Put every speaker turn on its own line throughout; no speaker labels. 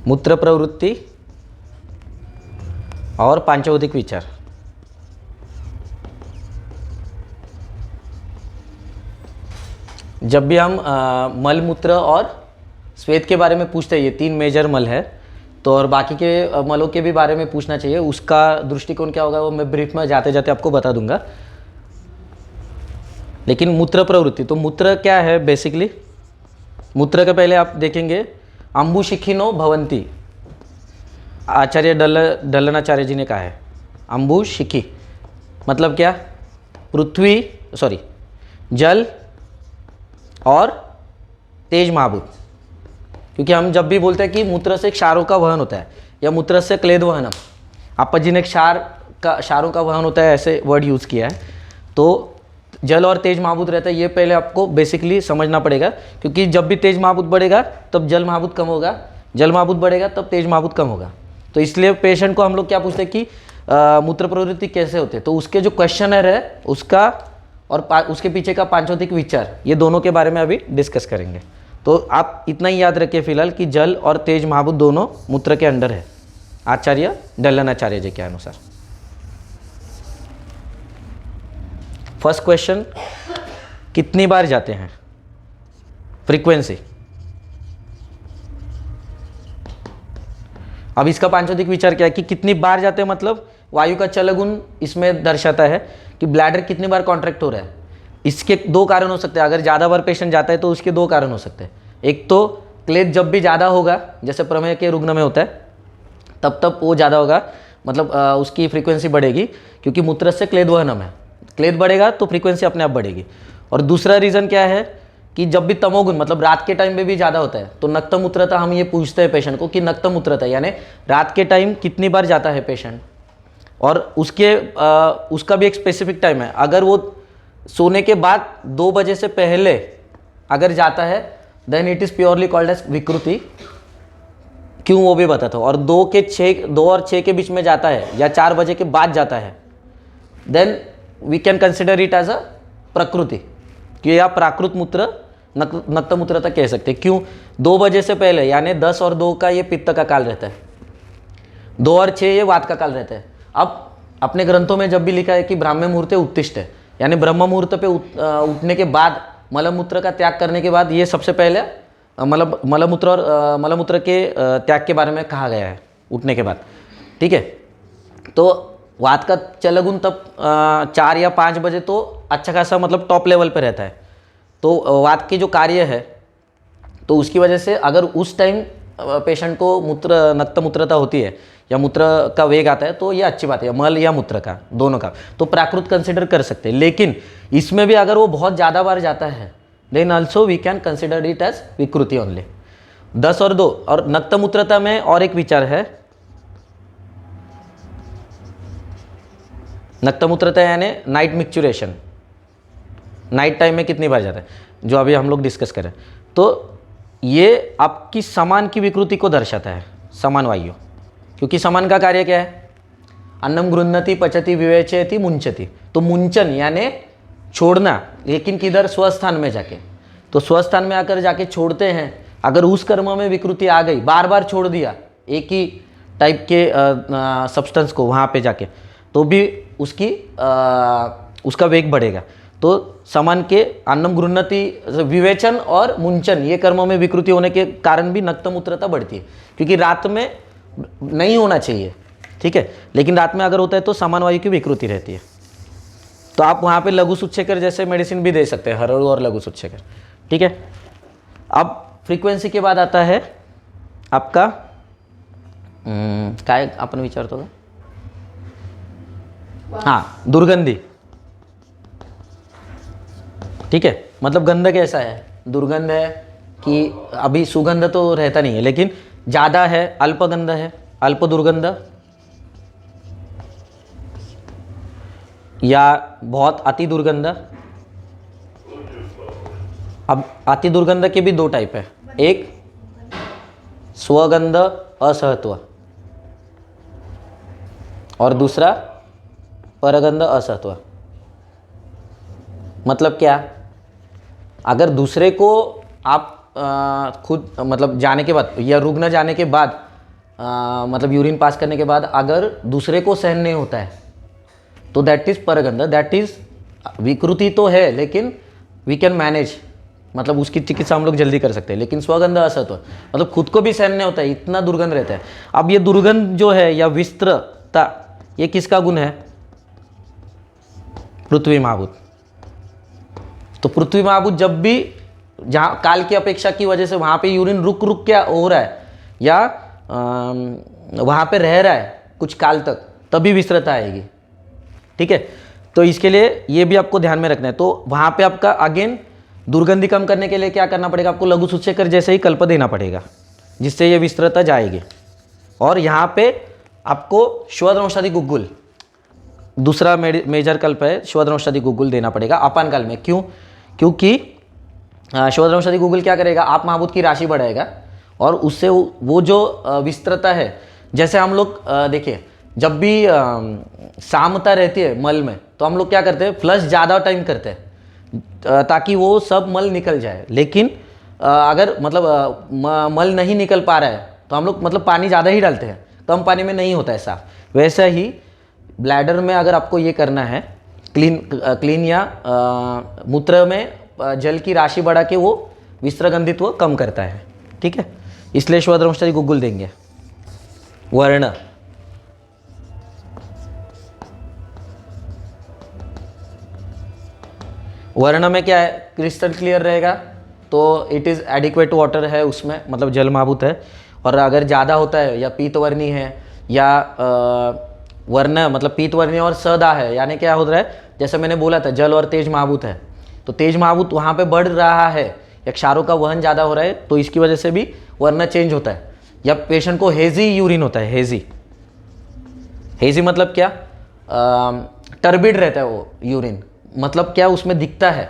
मूत्र प्रवृत्ति और पांचभौतिक विचार। जब भी हम मल मूत्र और श्वेत के बारे में पूछते हैं, ये 3 मेजर मल है, तो और बाकी के मलों के भी बारे में पूछना चाहिए, उसका दृष्टिकोण क्या होगा वो मैं ब्रीफ में जाते जाते आपको बता दूंगा। लेकिन मूत्र प्रवृत्ति, तो मूत्र क्या है बेसिकली, मूत्र के पहले आप देखेंगे अंबुशिखिनो भवंती, आचार्य डल्लनाचार्य जी ने कहा है। अंबुशिखी मतलब क्या, पृथ्वी सॉरी जल और तेज महाभूत। क्योंकि हम जब भी बोलते हैं कि मूत्र से क्षारों का वहन होता है या मूत्र से क्लेद वहनम, आपा जी ने क्षारों का वहन होता है ऐसे वर्ड यूज़ किया है। तो जल और तेज महाभूत रहता है, ये पहले आपको बेसिकली समझना पड़ेगा। क्योंकि जब भी तेज महाभूत बढ़ेगा तब जल महाभूत कम होगा, जल महाभूत बढ़ेगा तब तेज महाभूत कम होगा। तो इसलिए पेशेंट को हम लोग क्या पूछते हैं कि मूत्र प्रवृत्ति कैसे होते हैं, तो उसके जो क्वेश्चनर है उसका और उसके पीछे का पांचभौतिक विचार, ये दोनों के बारे में अभी डिस्कस करेंगे। तो आप इतना ही याद रखिए फिलहाल कि जल और तेज महाभूत दोनों मूत्र के अंडर है, आचार्य डल्लनाचार्य जी के अनुसार। फर्स्ट क्वेश्चन, कितनी बार जाते हैं, फ्रीक्वेंसी। अब इसका पांचभौतिक विचार क्या है कि कितनी बार जाते हैं, मतलब वायु का चलगुण इसमें दर्शाता है कि ब्लैडर कितनी बार कॉन्ट्रैक्ट हो रहा है। इसके 2 कारण हो सकते हैं, अगर ज़्यादा बार पेशेंट जाता है तो उसके 2 कारण हो सकते हैं। एक तो क्लेद जब भी ज़्यादा होगा, जैसे प्रमेह के रुग्ण में होता है, तब वो ज़्यादा होगा, मतलब उसकी फ्रीक्वेंसी बढ़ेगी, क्योंकि मूत्र से क्लेद वहनम है, क्लेद बढ़ेगा तो फ्रीक्वेंसी अपने आप बढ़ेगी। और दूसरा रीज़न क्या है कि जब भी तमोगुण, मतलब रात के टाइम में भी ज़्यादा होता है, तो नक्तमूत्रता हम ये पूछते हैं पेशेंट को कि नक्तमूत्रता यानी रात के टाइम कितनी बार जाता है पेशेंट, और उसका भी एक स्पेसिफिक टाइम है। अगर वो सोने के बाद 2 बजे से पहले अगर जाता है then it is purely called as विकृति। क्यों वो भी बताता हूँ। और 2 और 6 के बीच में जाता है या 4 बजे के बाद जाता है, then we can consider it as a प्रकृति, कि या प्राकृत मूत्र नक्तमूत्रता कह सकते हैं। क्यों, 2 बजे से पहले यानी 10 और 2 का ये पित्त का काल रहता है, 2 और 6 ये वात का काल रहता है। अब अपने ग्रंथों में जब भी लिखा है कि ब्राह्मण मुहूर्ते उत्तिष्ठ है, यानी ब्रह्म मुहूर्त पे उठने के बाद मलमूत्र का त्याग करने के बाद ये सबसे पहले मलमूत्र के त्याग के बारे में कहा गया है उठने के बाद। ठीक है, तो वात का चलगुण तब 4 या 5 बजे तो अच्छा खासा मतलब टॉप लेवल पे रहता है। तो वात की जो कार्य है, तो उसकी वजह से अगर उस टाइम पेशेंट को नक्तमूत्रता होती है या मूत्र का वेग आता है, तो ये अच्छी बात है, मल या मूत्र का दोनों का, तो प्राकृत कंसिडर कर सकते हैं। लेकिन इसमें भी अगर वो बहुत ज़्यादा बार जाता है then also we can consider it as विकृति ओनली। 10 और 2 और नक्तमूत्रता में और एक विचार है, नक्तमूत्रता यानी नाइट मिक्चुरेशन, नाइट टाइम में कितनी बार जाता है, जो अभी हम लोग डिस्कस करें। तो ये आपकी समान की विकृति को दर्शाता है, समान वायु। क्योंकि समान का कार्य क्या है, अन्नम गृह्णति पचति विवेचयति मुंचति। तो मुंचन यानी छोड़ना, लेकिन किधर, स्वस्थान में जाके। तो स्वस्थान में आकर जाके छोड़ते हैं। अगर उस कर्म में विकृति आ गई, बार बार छोड़ दिया एक ही टाइप के सब्सटेंस को वहाँ पे जाके, तो भी उसका वेग बढ़ेगा। तो समान के अन्नम गृह्णति, विवेचन और मुंचन, ये कर्मों में विकृति होने के कारण भी नक्तमूत्रता बढ़ती है। क्योंकि रात में नहीं होना चाहिए, ठीक है, लेकिन रात में अगर होता है तो समान वायु की विकृति रहती है। तो आप वहाँ पे लघु सुच्छेकर जैसे मेडिसिन भी दे सकते हैं, हरड़ू और लघु सुच्छेकर। ठीक है, अब फ्रीक्वेंसी के बाद आता है आपका काय अपन विचारतो का, हाँ, दुर्गंधी। ठीक है, मतलब गंध कैसा है, दुर्गंध है कि अभी सुगंध तो रहता नहीं है, लेकिन ज़्यादा है, अल्प गंध है, अल्प दुर्गंध, या बहुत अति दुर्गंध। अब अति दुर्गंध के भी 2 टाइप है, एक स्वगंध असहत्व और दूसरा परगंध असहत्व। मतलब क्या, अगर दूसरे को आप खुद मतलब जाने के बाद या रुग्ण जाने के बाद मतलब यूरिन पास करने के बाद अगर दूसरे को सहन नहीं होता है तो दैट इज़ परगंध, दैट इज़ विकृति तो है लेकिन वी कैन मैनेज, मतलब उसकी चिकित्सा हम लोग जल्दी कर सकते हैं। लेकिन स्वगंध असत हो, मतलब खुद को भी सहन नहीं होता है, इतना दुर्गंध रहता है। अब ये दुर्गंध जो है या विस्त्रता, ये किसका गुण है? पृथ्वी महाभूत। तो पृथ्वी महाभूत जब भी जहाँ काल की अपेक्षा की वजह से वहाँ पे यूरिन रुक रुक क्या हो रहा है या वहाँ पे रह रहा है कुछ काल तक, तभी विस्त्रता आएगी। ठीक है, तो इसके लिए ये भी आपको ध्यान में रखना है। तो वहाँ पे आपका अगेन दुर्गंधि कम करने के लिए क्या करना पड़ेगा? आपको लघु सूचकर जैसे ही कल्प देना पड़ेगा, जिससे ये विस्त्रता जाएगी। और यहाँ पे आपको श्वदनौषधि गुग्गुल, दूसरा मेजर कल्प है, श्वदनौषधि गुग्गुल देना पड़ेगा अपान काल में। क्यों? क्योंकि श्वदनौषधि गुग्गुल क्या करेगा? आप महाभूत की राशि बढ़ाएगा और उससे वो जो विस्त्रता है, जैसे हम लोग देखिए जब भी सामता रहती है मल में तो हम लोग क्या करते हैं? फ्लश ज़्यादा टाइम करते हैं ताकि वो सब मल निकल जाए। लेकिन अगर मतलब मल नहीं निकल पा रहा है तो हम लोग मतलब पानी ज़्यादा ही डालते हैं, कम पानी में नहीं होता है साफ। वैसा ही ब्लैडर में अगर आपको ये करना है क्लीन या मूत्र में जल की राशि बढ़ा के वो विस्त्रगंधित्व कम करता है। ठीक है, इसलिए श्वदनौषधि गुग्गुल देंगे। वर्ण, वर्ण में क्या है? क्रिस्टल क्लियर रहेगा, तो इट इज़ एडिक्वेट वाटर है उसमें, मतलब जल महाभूत है। और अगर ज़्यादा होता है या पीतवर्णी है या वर्ण मतलब पीतवर्णी और सदा है, यानी क्या हो रहा है? जैसे मैंने बोला था जल और तेज महाभूत है, तो तेज महाभूत वहाँ पे बढ़ रहा है या क्षारों का वहन ज़्यादा हो रहा है, तो इसकी वजह से भी वर्ण चेंज होता है। या पेशेंट को हेजी यूरिन होता है, हेजी मतलब क्या? टर्बिड रहता है वो यूरिन, मतलब क्या? उसमें दिखता है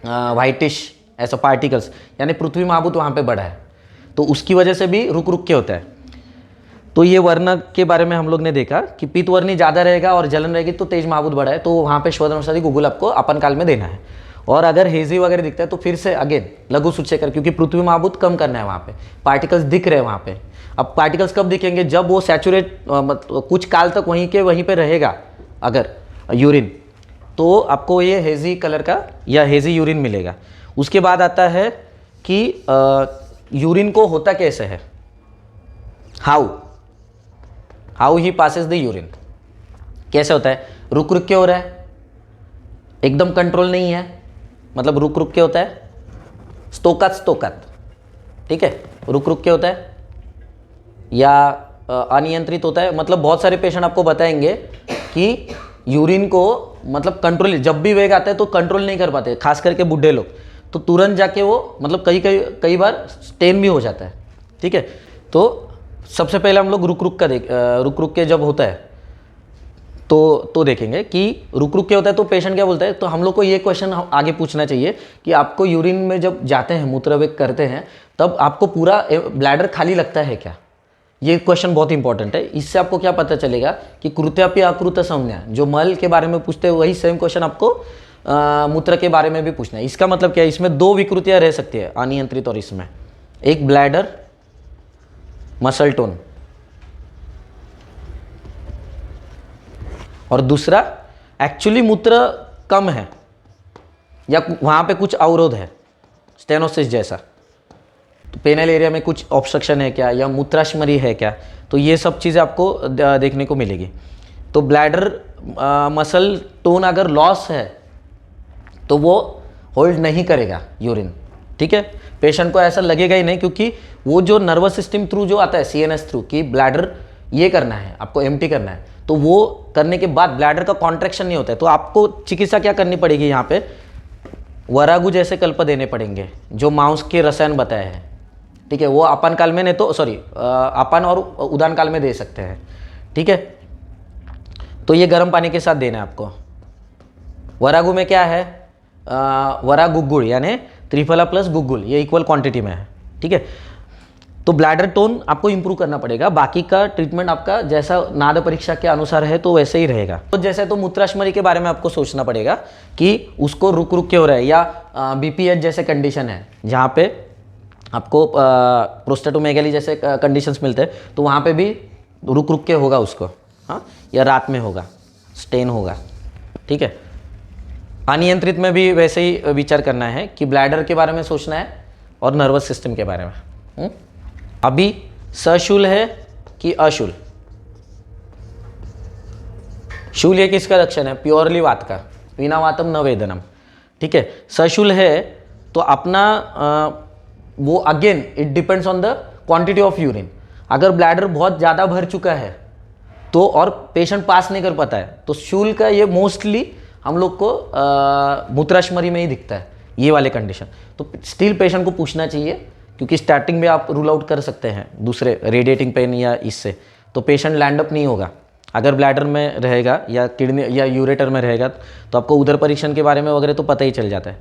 वाइटिश ऐसा पार्टिकल्स, यानी पृथ्वी महाभूत वहाँ पे बढ़ा है, तो उसकी वजह से भी रुक रुक के होता है। तो ये वर्ण के बारे में हम लोग ने देखा कि पीतवर्णी ज़्यादा रहेगा और जलन रहेगी तो तेज महाभूत बढ़ा है, तो वहाँ पे श्वदनौषधि गुग्गुल आपको अपन काल में देना है। और अगर हेजी वगैरह दिखता है तो फिर से अगेन लघु सूचकर, क्योंकि पृथ्वी महाभूत कम करना है, वहाँ पे पार्टिकल्स दिख रहे हैं वहाँ पे। अब पार्टिकल्स कब दिखेंगे? जब वो सैचुरेट कुछ काल तक वहीं पे रहेगा अगर यूरिन, तो आपको ये हेजी कलर का या हेजी यूरिन मिलेगा। उसके बाद आता है कि यूरिन को होता कैसे है, how he passes the urine, कैसे होता है? रुक रुक के हो रहा है, एकदम कंट्रोल नहीं है, मतलब रुक रुक के होता है, स्तोकात। ठीक है, रुक रुक के होता है या अनियंत्रित होता है। मतलब बहुत सारे पेशेंट आपको बताएंगे कि यूरिन को मतलब कंट्रोल, जब भी वेग आता है तो कंट्रोल नहीं कर पाते, खास करके बूढ़े लोग, तो तुरंत जाके वो मतलब कई बार स्टेन भी हो जाता है। ठीक है, तो सबसे पहले हम लोग रुक रुक के जब होता है तो देखेंगे कि रुक रुक के होता है तो पेशेंट क्या बोलता है। तो हम लोग को ये क्वेश्चन आगे पूछना चाहिए कि आपको यूरिन में जब जाते हैं, मूत्रवेग करते हैं, तब आपको पूरा ब्लैडर खाली लगता है क्या? ये क्वेश्चन बहुत इंपॉर्टेंट है। इससे आपको क्या पता चलेगा कि कृत्यापि अकृत संज्ञा, जो मल के बारे में पूछते हैं वही सेम क्वेश्चन आपको मूत्र के बारे में भी पूछना है। इसका मतलब क्या है? इसमें दो विकृतियां रह सकती है, अनियंत्रित और इसमें, एक ब्लैडर मसल टोन और दूसरा एक्चुअली मूत्र कम है या वहाँ पे कुछ अवरोध है, स्टेनोसिस जैसा, तो पेनल एरिया में कुछ ऑब्स्ट्रक्शन है क्या या मूत्राशमरी है क्या, तो ये सब चीज़ें आपको देखने को मिलेगी। तो ब्लैडर मसल टोन अगर लॉस है तो वो होल्ड नहीं करेगा यूरिन। ठीक है, पेशेंट को ऐसा लगेगा ही नहीं, क्योंकि वो जो नर्वस सिस्टम थ्रू जो आता है सीएनएस थ्रू कि ब्लैडर ये करना है, आपको एम्प्टी करना है, तो वो करने के बाद ब्लैडर का कॉन्ट्रैक्शन नहीं होता है, तो आपको चिकित्सा क्या करनी पड़ेगी? यहाँ पे वरागु जैसे कल्प देने पड़ेंगे, जो माउस के रसायन बताए हैं। ठीक है, वो अपन काल में नहीं तो अपन और उदान काल में दे सकते हैं। ठीक है, तो ये गर्म पानी के साथ देना है आपको। वरागु में क्या है? वरा गुग्गुल यानी त्रिफला प्लस गुग्गुल, ये इक्वल क्वांटिटी में है। ठीक है, तो ब्लैडर टोन आपको इंप्रूव करना पड़ेगा, बाकी का ट्रीटमेंट आपका जैसा नाद परीक्षा के अनुसार है तो वैसे ही रहेगा। तो जैसे तो मूत्राशमरी के बारे में आपको सोचना पड़ेगा कि उसको रुक रुक के हो रहा है, या बीपीएच जैसे कंडीशन है जहाँ पे आपको प्रोस्टेटोमेगाली जैसे कंडीशंस मिलते हैं, तो वहाँ पे भी रुक रुक के होगा उसको, हाँ, या रात में होगा, स्टेन होगा, ठीक है। अनियंत्रित में भी वैसे ही विचार करना है कि ब्लैडर के बारे में सोचना है और नर्वस सिस्टम के बारे में। अभी सशूल है कि अशूल? शूल ये किसका लक्षण है? प्योरली वात का, विना वातम न वेदनम, ठीक है। सशूल है तो अपना वो again it depends on the quantity of urine. अगर ब्लैडर बहुत ज़्यादा भर चुका है तो और पेशेंट पास नहीं कर पाता है, तो शूल का ये मोस्टली हम लोग को मूत्राशमरी में ही दिखता है, ये वाले कंडीशन। तो स्टिल पेशेंट को पूछना चाहिए, क्योंकि स्टार्टिंग में आप रूल आउट कर सकते हैं दूसरे रेडिएटिंग पेन या इससे, तो पेशेंट लैंड अप नहीं होगा। अगर ब्लैडर में रहेगा या किडनी या यूरेटर में रहेगा तो आपको उधर परीक्षण के बारे में वगैरह तो पता ही चल जाता है,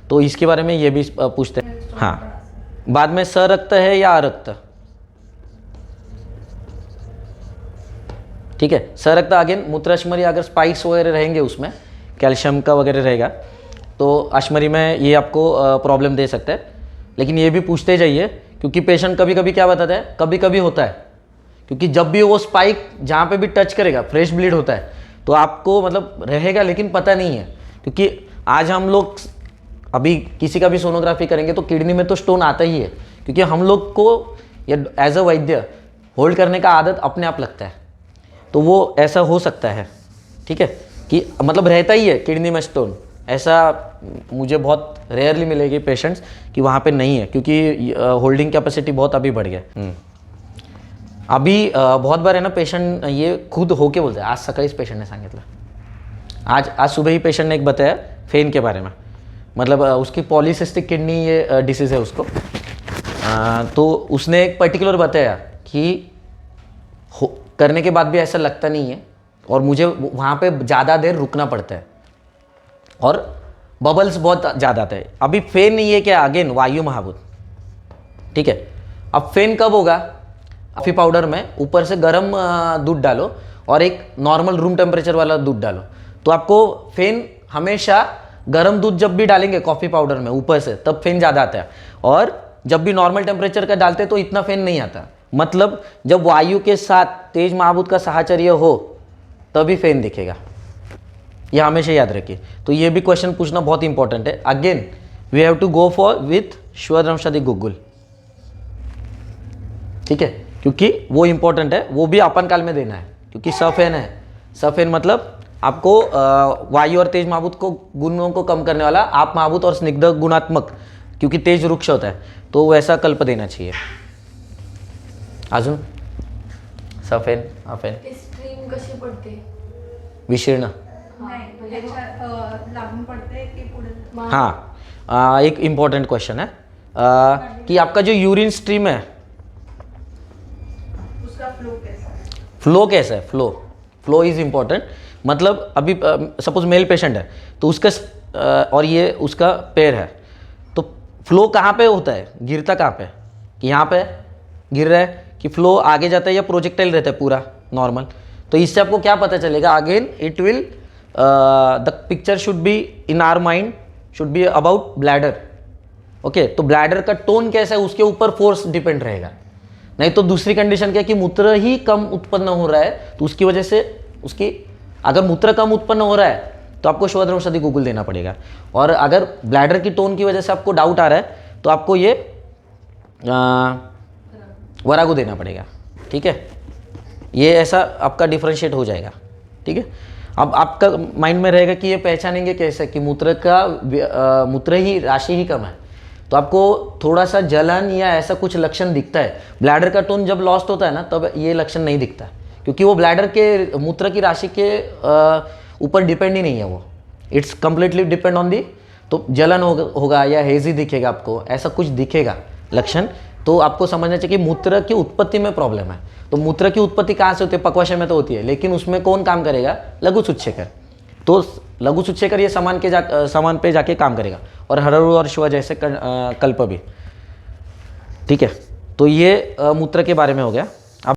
तो इसके बारे में ये भी पूछते हैं। हाँ, बाद में सरक्त है या अरक्त? ठीक है, सरक्त अगेन मूत्राशमरी, अगर स्पाइक्स वगैरह रहेंगे उसमें, कैल्शियम का वगैरह रहेगा, तो अश्मरी में ये आपको प्रॉब्लम दे सकता है। लेकिन ये भी पूछते जाइए, क्योंकि पेशेंट कभी कभी क्या बताता है, कभी कभी होता है, क्योंकि जब भी वो स्पाइक जहाँ पे भी टच करेगा फ्रेश ब्लीड होता है, तो आपको मतलब रहेगा लेकिन पता नहीं है। क्योंकि आज हम लोग अभी किसी का भी सोनोग्राफी करेंगे तो किडनी में तो स्टोन आता ही है, क्योंकि हम लोग को या एज अ वैद्य होल्ड करने का आदत अपने आप लगता है, तो वो ऐसा हो सकता है, ठीक है, कि मतलब रहता ही है किडनी में स्टोन। ऐसा मुझे बहुत रेयरली मिलेगी पेशेंट्स कि वहाँ पे नहीं है, क्योंकि होल्डिंग कैपेसिटी बहुत अभी बढ़ गया। अभी बहुत बार है ना, पेशेंट ये खुद होके बोलते हैं। आज सकाळीच पेशेंटने सांगितलं, आज सुबह ही पेशेंट ने एक बताया फेन के बारे में, मतलब उसकी पॉलीसिस्टिक किडनी ये डिसीज़ है उसको। तो उसने एक पर्टिकुलर बताया कि करने के बाद भी ऐसा लगता नहीं है, और मुझे वहाँ पे ज़्यादा देर रुकना पड़ता है और बबल्स बहुत ज़्यादा आते हैं। अभी फेन ये क्या, अगेन वायु महाभूत, ठीक है। अब फेन कब होगा? कॉफ़ी पाउडर में ऊपर से गर्म दूध डालो और एक नॉर्मल रूम टेम्परेचर वाला दूध डालो, तो आपको फेन हमेशा गर्म दूध जब भी डालेंगे कॉफ़ी पाउडर में ऊपर से, तब फेन ज़्यादा आता है, और जब भी नॉर्मल टेम्परेचर का डालते तो इतना फेन नहीं आता। मतलब जब वायु के साथ तेज महाभूत का साहचर्य हो तभी फेन दिखेगा, ये हमेशा याद रखिए। तो ये भी क्वेश्चन पूछना बहुत इंपॉर्टेंट है। Again we have to go for with श्वरंशादि गुग्गुल, ठीक है, क्योंकि वो इंपॉर्टेंट है, वो भी अपन काल में देना है, क्योंकि सफेन है। सफेन मतलब आपको वायु और तेज महाभूत को गुणों को कम करने वाला, आप महाभूत और स्निग्ध गुणात्मक, क्योंकि तेज रुक्ष होता है, तो वैसा कल्प देना चाहिए। अजून सफेन अफेन
स्ट्रीम कशी पडते?
विशीर्ण,
लागून पडते की पुढे?
हाँ, एक इम्पॉर्टेंट क्वेश्चन है कि आपका जो यूरिन स्ट्रीम है
उसका फ्लो कैसा है?
फ्लो कैसा है? Flow is important. मतलब अभी सपोज मेल पेशेंट है तो उसका और ये उसका पैर है, तो फ्लो कहाँ पे होता है, गिरता कहाँ पे, कि यहाँ पे गिर रहा है, कि फ्लो आगे जाता है या प्रोजेक्टाइल रहता है पूरा नॉर्मल। तो इससे आपको क्या पता चलेगा? Again it will the picture should be in our mind should be about bladder. Okay, तो ब्लैडर का टोन कैसा है उसके ऊपर फोर्स डिपेंड रहेगा। नहीं तो दूसरी कंडीशन क्या है कि मूत्र ही कम उत्पन्न हो रहा है, तो उसकी वजह से उसकी, अगर मूत्र कम उत्पन्न हो रहा है तो आपको श्वरंशादि गुग्गुल देना पड़ेगा। और अगर ब्लैडर की टोन की वजह से आपको डाउट आ रहा है तो आपको ये वरागु देना पड़ेगा, ठीक है। ये ऐसा आपका डिफरेंशिएट हो जाएगा, ठीक है। अब आपका माइंड में रहेगा कि ये पहचानेंगे कैसे कि मूत्र ही राशि ही कम है, तो आपको थोड़ा सा जलन या ऐसा कुछ लक्षण दिखता है। ब्लैडर का टोन जब लॉस्ट होता है ना, तब ये लक्षण नहीं दिखता, क्योंकि वो ब्लैडर के मूत्र की राशि के ऊपर डिपेंड ही नहीं है, वो it's completely depend on the. तो जलन होगा या हेजी दिखेगा आपको, ऐसा कुछ दिखेगा लक्षण, तो आपको समझना चाहिए कि मूत्र की उत्पत्ति में प्रॉब्लम है। तो मूत्र की उत्पत्ति कहाँ से होती है? पक्वाशय में तो होती है, लेकिन उसमें कौन काम करेगा? लघु सुच्छेकर। तो लघु सुच्छेकर ये सामान पे जाके काम करेगा, और हरहु और श्व जैसे कल्प भी, ठीक है। तो ये मूत्र के बारे में हो गया।